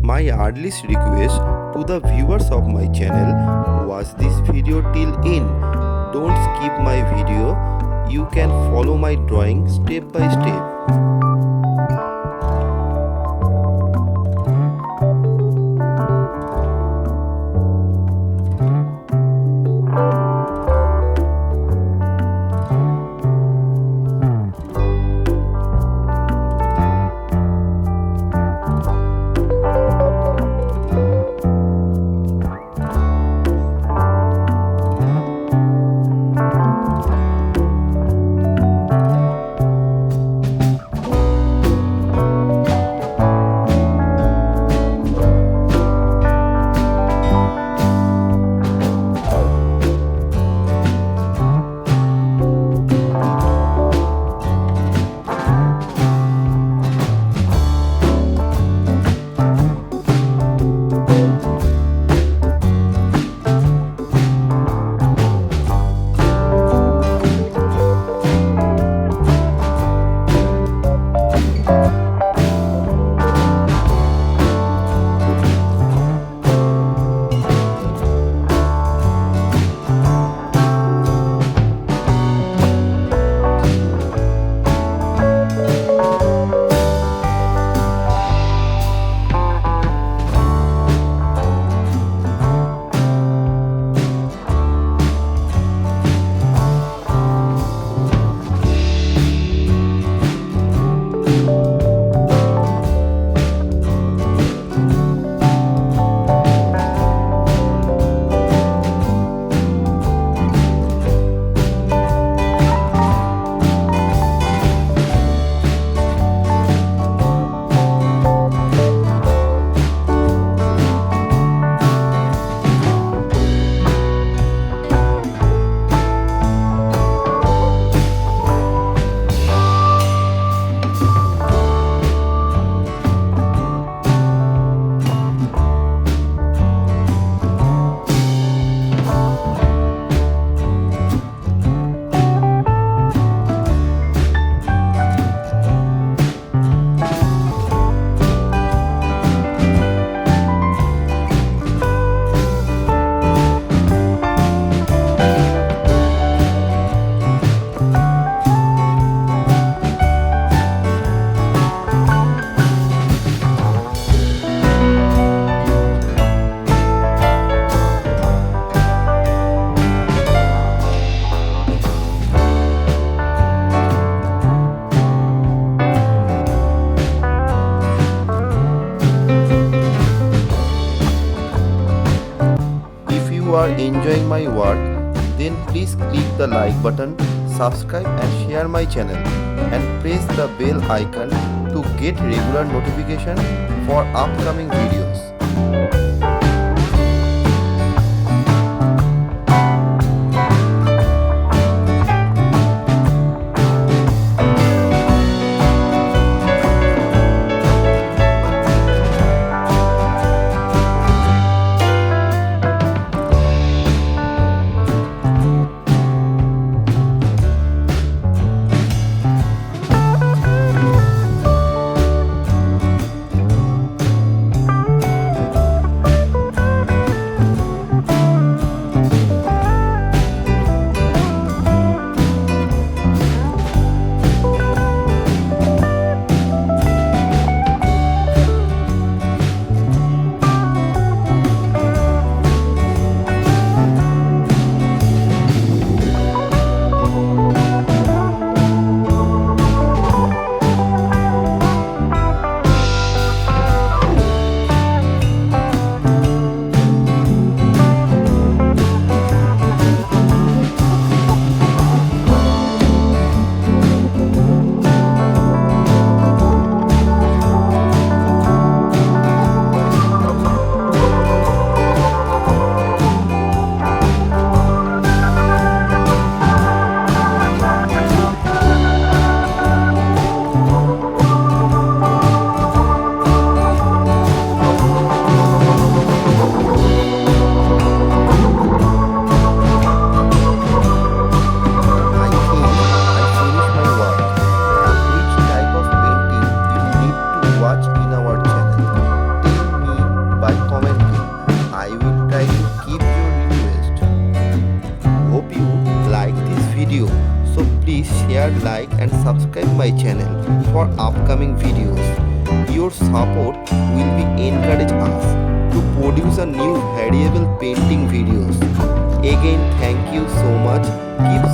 My earliest request to the viewers of my channel, watch this video till end. Don't skip my video. You can follow my drawing step by step. If you are enjoying my work, then please click the like button, subscribe and share my channel, and press the bell icon to get regular notification for upcoming videos. for upcoming videos. Your support will be encourage us to produce a new variable painting videos. Again, thank you so much. Keep